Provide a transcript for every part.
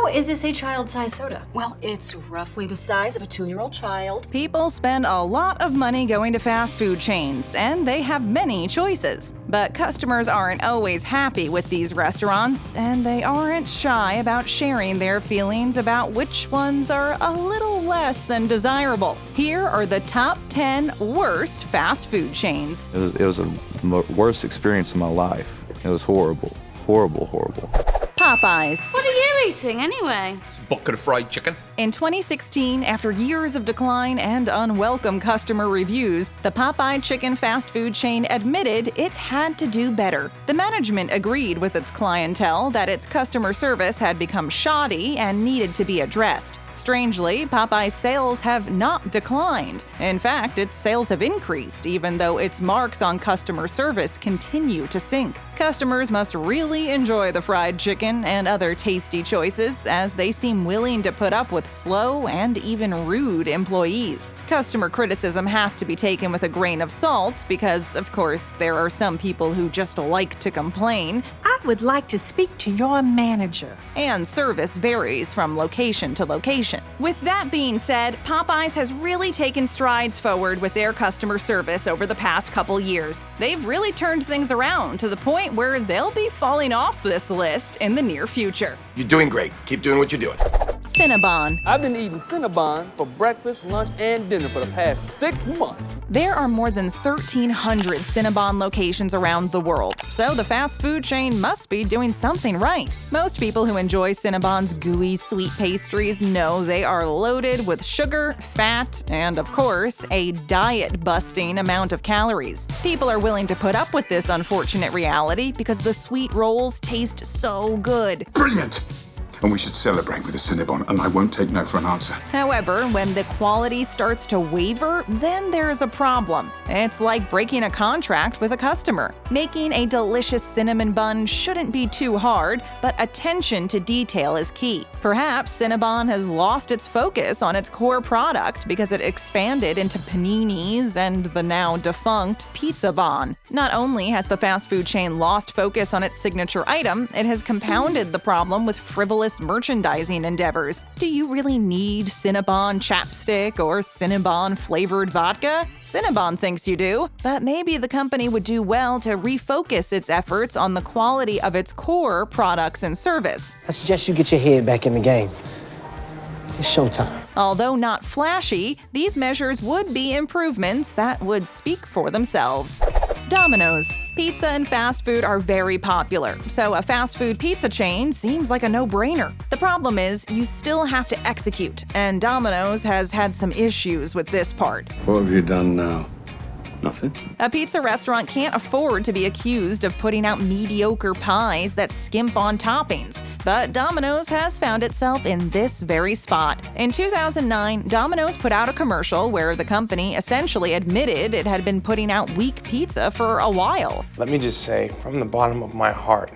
is this a child-sized soda? Well, it's roughly the size of a 2-year-old child. People spend a lot of money going to fast food chains, and they have many choices. But customers aren't always happy with these restaurants, and they aren't shy about sharing their feelings about which ones are a little less than desirable. Here are the top 10 worst fast food chains. It was the worst experience of my life. It was horrible. Horrible. Popeyes. What are you eating anyway? It's a bucket of fried chicken. In 2016, after years of decline and unwelcome customer reviews, the Popeye chicken fast food chain admitted it had to do better. The management agreed with its clientele that its customer service had become shoddy and needed to be addressed. Strangely, Popeye's sales have not declined. In fact, its sales have increased, even though its marks on customer service continue to sink. Customers must really enjoy the fried chicken and other tasty choices, as they seem willing to put up with slow and even rude employees. Customer criticism has to be taken with a grain of salt because, of course, there are some people who just like to complain. I would like to speak to your manager. And service varies from location to location. With that being said, Popeyes has really taken strides forward with their customer service over the past couple years. They've really turned things around to the point where they'll be falling off this list in the near future. You're doing great. Keep doing what you're doing. Cinnabon. I've been eating Cinnabon for breakfast, lunch, and dinner for the past 6 months. There are more than 1,300 Cinnabon locations around the world, so the fast food chain must be doing something right. Most people who enjoy Cinnabon's gooey sweet pastries know they are loaded with sugar, fat, and, of course, a diet-busting amount of calories. People are willing to put up with this unfortunate reality because the sweet rolls taste so good. Brilliant! And we should celebrate with a Cinnabon, and I won't take no for an answer. However, when the quality starts to waver, then there's a problem. It's like breaking a contract with a customer. Making a delicious cinnamon bun shouldn't be too hard, but attention to detail is key. Perhaps Cinnabon has lost its focus on its core product because it expanded into paninis and the now defunct Pizza Bon. Not only has the fast food chain lost focus on its signature item, it has compounded the problem with frivolous merchandising endeavors. Do you really need Cinnabon chapstick or Cinnabon flavored vodka? Cinnabon thinks you do, but maybe the company would do well to refocus its efforts on the quality of its core products and service. I suggest you get your head back in the game. It's showtime. Although not flashy, these measures would be improvements that would speak for themselves. Dominos. Pizza and fast food are very popular, so a fast food pizza chain seems like a no-brainer. The problem is, you still have to execute, and Domino's has had some issues with this part. What have you done now? Nothing. A pizza restaurant can't afford to be accused of putting out mediocre pies that skimp on toppings. But Domino's has found itself in this very spot. In 2009, Domino's put out a commercial where the company essentially admitted it had been putting out weak pizza for a while. Let me just say, from the bottom of my heart,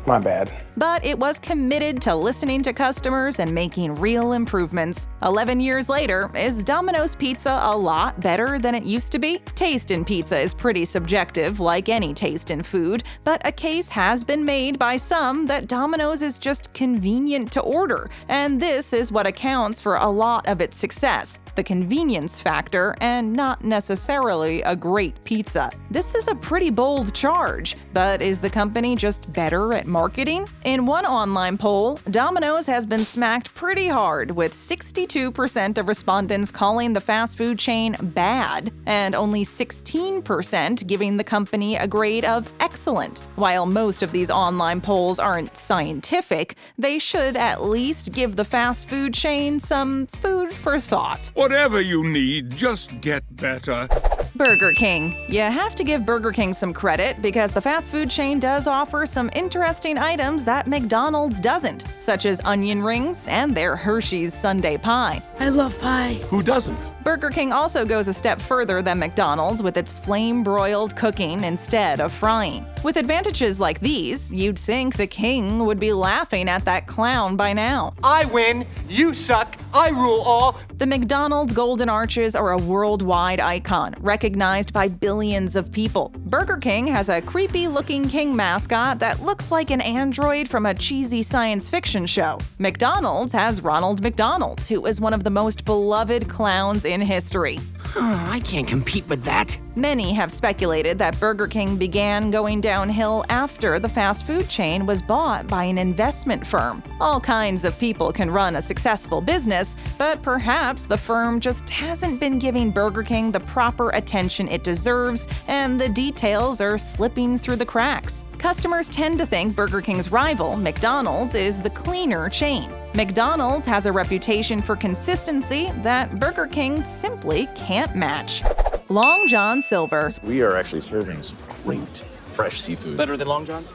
my bad. But it was committed to listening to customers and making real improvements. 11 years later, is Domino's pizza a lot better than it used to be? Taste in pizza is pretty subjective, like any taste in food, but a case has been made by some that Domino's is just convenient to order, and this is what accounts for a lot of its success. The convenience factor, and not necessarily a great pizza. This is a pretty bold charge, but is the company just better at marketing? In one online poll, Domino's has been smacked pretty hard, with 62% of respondents calling the fast food chain bad, and only 16% giving the company a grade of excellent. While most of these online polls aren't scientific, they should at least give the fast food chain some food for thought. Whatever you need, just get better. Burger King. You have to give Burger King some credit because the fast food chain does offer some interesting items that McDonald's doesn't, such as onion rings and their Hershey's Sundae pie. I love pie. Who doesn't? Burger King also goes a step further than McDonald's with its flame-broiled cooking instead of frying. With advantages like these, you'd think the king would be laughing at that clown by now. I win, you suck, I rule all. The McDonald's Golden Arches are a worldwide icon, recognized by billions of people. Burger King has a creepy-looking king mascot that looks like an android from a cheesy science fiction show. McDonald's has Ronald McDonald, who is one of the most beloved clowns in history. I can't compete with that. Many have speculated that Burger King began going downhill after the fast food chain was bought by an investment firm. All kinds of people can run a successful business, but perhaps the firm just hasn't been giving Burger King the proper attention it deserves, and the details are slipping through the cracks. Customers tend to think Burger King's rival, McDonald's, is the cleaner chain. McDonald's has a reputation for consistency that Burger King simply can't match. Long John Silver. We are actually serving some great fresh seafood. Better than Long John's?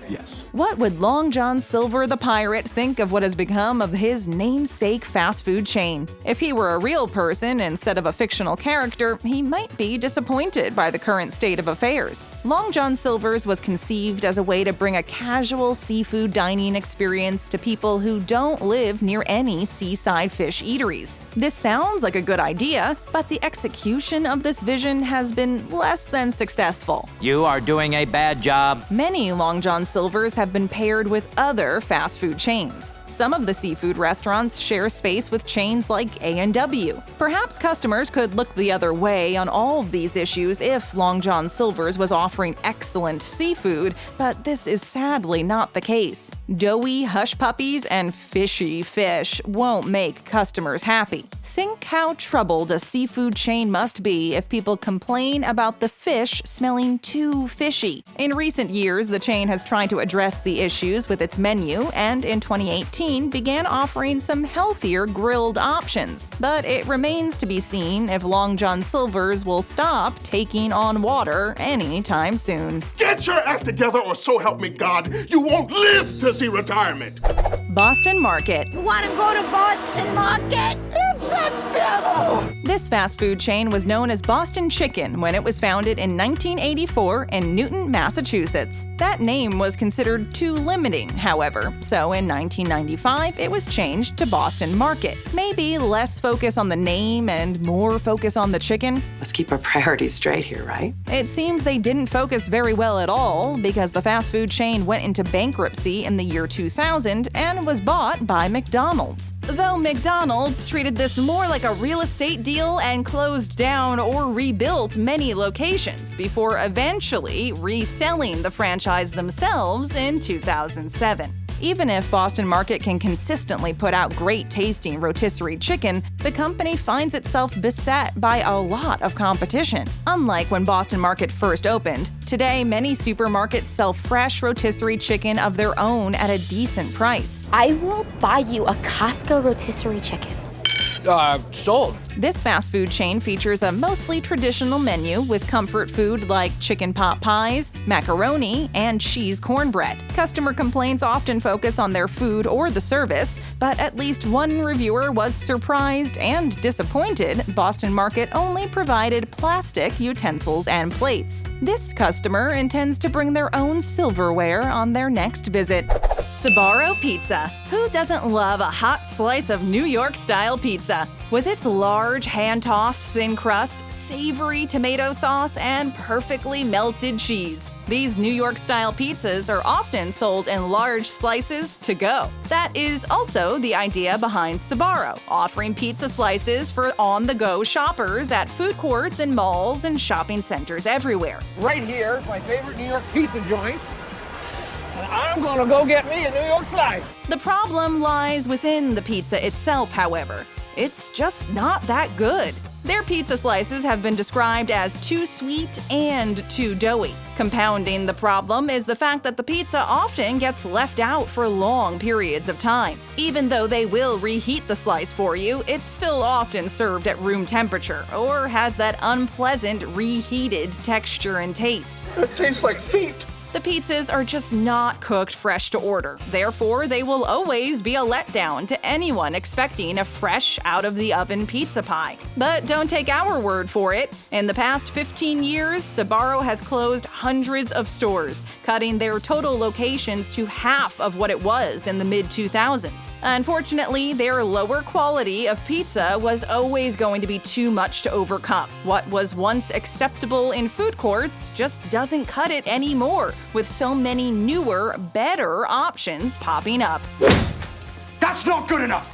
Yes. What would Long John Silver the pirate think of what has become of his namesake fast food chain? If he were a real person instead of a fictional character, he might be disappointed by the current state of affairs. Long John Silver's was conceived as a way to bring a casual seafood dining experience to people who don't live near any seaside fish eateries. This sounds like a good idea, but the execution of this vision has been less than successful. You are doing a bad job. Many Long John Silver's have been paired with other fast food chains. Some of the seafood restaurants share space with chains like A&W. Perhaps customers could look the other way on all of these issues if Long John Silver's was offering excellent seafood, but this is sadly not the case. Doughy hush puppies and fishy fish won't make customers happy. Think how troubled a seafood chain must be if people complain about the fish smelling too fishy. In recent years, the chain has tried to address the issues with its menu, and in 2018 began offering some healthier grilled options. But it remains to be seen if Long John Silver's will stop taking on water anytime soon. Get your act together, or so help me God, you won't live to see retirement. Boston Market. Wanna go to Boston Market? It's the devil! This fast food chain was known as Boston Chicken when it was founded in 1984 in Newton, Massachusetts. That name was considered too limiting, however, so in 1995 it was changed to Boston Market. Maybe less focus on the name and more focus on the chicken? Let's keep our priorities straight here, right? It seems they didn't focus very well at all because the fast food chain went into bankruptcy in the year 2000 and was bought by McDonald's. Though McDonald's treated this more like a real estate deal and closed down or rebuilt many locations before eventually reselling the franchise themselves in 2007. Even if Boston Market can consistently put out great-tasting rotisserie chicken, the company finds itself beset by a lot of competition. Unlike when Boston Market first opened, today many supermarkets sell fresh rotisserie chicken of their own at a decent price. I will buy you a Costco rotisserie chicken. Sold. This fast food chain features a mostly traditional menu with comfort food like chicken pot pies, macaroni, and cheese cornbread. Customer complaints often focus on their food or the service, but at least one reviewer was surprised and disappointed Boston Market only provided plastic utensils and plates. This customer intends to bring their own silverware on their next visit. Sbarro Pizza. Who doesn't love a hot slice of New York-style pizza? With its large, hand-tossed thin crust, savory tomato sauce, and perfectly melted cheese. These New York-style pizzas are often sold in large slices to go. That is also the idea behind Sbarro, offering pizza slices for on-the-go shoppers at food courts and malls and shopping centers everywhere. Right here, my favorite New York pizza joint. And I'm gonna go get me a New York slice. The problem lies within the pizza itself, however. It's just not that good. Their pizza slices have been described as too sweet and too doughy. Compounding the problem is the fact that the pizza often gets left out for long periods of time. Even though they will reheat the slice for you, it's still often served at room temperature or has that unpleasant reheated texture and taste. It tastes like feet. The pizzas are just not cooked fresh to order. Therefore, they will always be a letdown to anyone expecting a fresh, out-of-the-oven pizza pie. But don't take our word for it. In the past 15 years, Sbarro has closed hundreds of stores, cutting their total locations to half of what it was in the mid-2000s. Unfortunately, their lower quality of pizza was always going to be too much to overcome. What was once acceptable in food courts just doesn't cut it anymore, with so many newer, better options popping up. That's not good enough!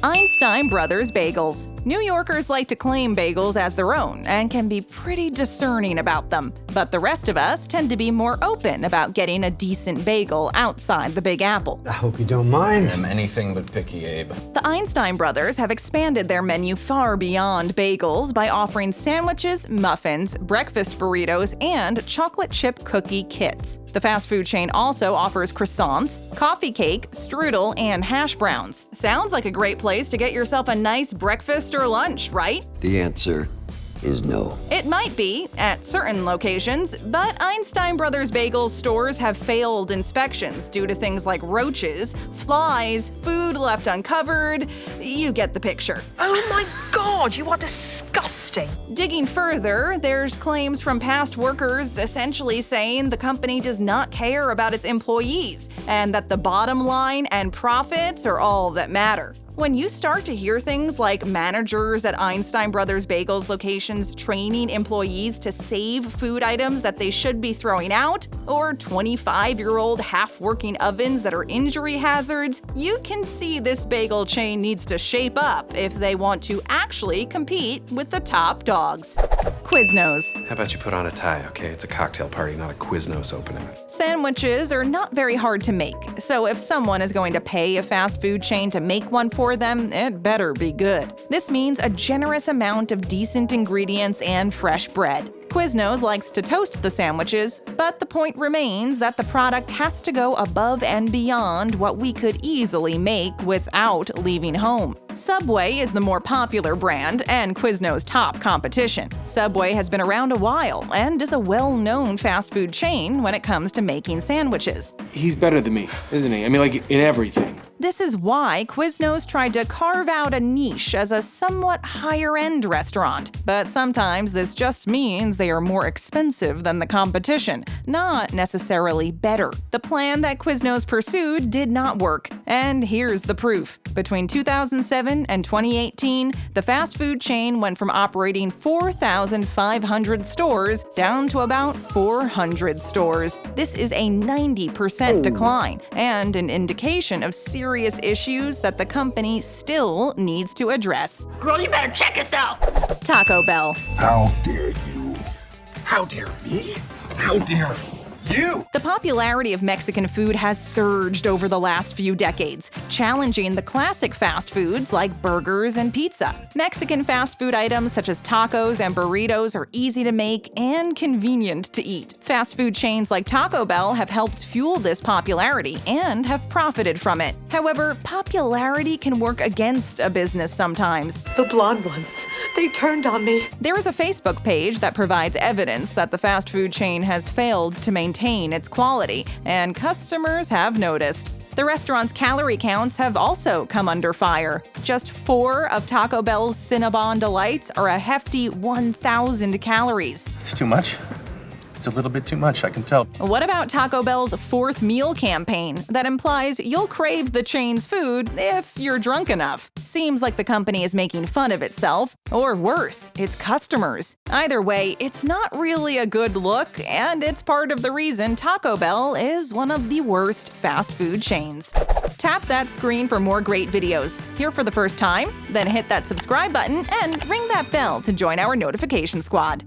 Einstein Brothers Bagels. New Yorkers like to claim bagels as their own and can be pretty discerning about them. But the rest of us tend to be more open about getting a decent bagel outside the Big Apple. I hope you don't mind. I'm anything but picky, Abe. The Einstein brothers have expanded their menu far beyond bagels by offering sandwiches, muffins, breakfast burritos, and chocolate chip cookie kits. The fast food chain also offers croissants, coffee cake, strudel, and hash browns. Sounds like a great place to get yourself a nice breakfast or lunch, right? The answer is no. It might be, at certain locations, but Einstein Brothers Bagels stores have failed inspections due to things like roaches, flies, food left uncovered. You get the picture. Oh my God, you are disgusting. Digging further, there's claims from past workers essentially saying the company does not care about its employees and that the bottom line and profits are all that matter. When you start to hear things like managers at Einstein Brothers Bagels locations training employees to save food items that they should be throwing out, or 25-year-old half-working ovens that are injury hazards, you can see this bagel chain needs to shape up if they want to actually compete with the top dogs. Quiznos. How about you put on a tie, okay? It's a cocktail party, not a Quiznos opening. Sandwiches are not very hard to make, so if someone is going to pay a fast food chain to make one for them, it better be good. This means a generous amount of decent ingredients and fresh bread. Quiznos likes to toast the sandwiches, but the point remains that the product has to go above and beyond what we could easily make without leaving home. Subway is the more popular brand and Quiznos' top competition. Subway has been around a while and is a well-known fast food chain when it comes to making sandwiches. He's better than me, isn't he? I mean, like, in everything. This is why Quiznos tried to carve out a niche as a somewhat higher-end restaurant. But sometimes this just means they are more expensive than the competition, not necessarily better. The plan that Quiznos pursued did not work, and here's the proof. Between 2007 and 2018, the fast food chain went from operating 4,500 stores down to about 400 stores. This is a 90% decline, and an indication of serious issues that the company still needs to address. Girl, you better check yourself. Taco Bell. How dare you? How dare me? How dare you? The popularity of Mexican food has surged over the last few decades, challenging the classic fast foods like burgers and pizza. Mexican fast food items such as tacos and burritos are easy to make and convenient to eat. Fast food chains like Taco Bell have helped fuel this popularity and have profited from it. However, popularity can work against a business sometimes. The blonde ones, they turned on me. There is a Facebook page that provides evidence that the fast food chain has failed to maintain its quality, and customers have noticed. The restaurant's calorie counts have also come under fire. Just 4 of Taco Bell's Cinnabon delights are a hefty 1,000 calories. It's too much. It's a little bit too much, I can tell. What about Taco Bell's fourth meal campaign that implies you'll crave the chain's food if you're drunk enough? Seems like the company is making fun of itself, or worse, its customers. Either way, it's not really a good look, and it's part of the reason Taco Bell is one of the worst fast food chains. Tap that screen for more great videos. Here for the first time? Then hit that subscribe button and ring that bell to join our notification squad.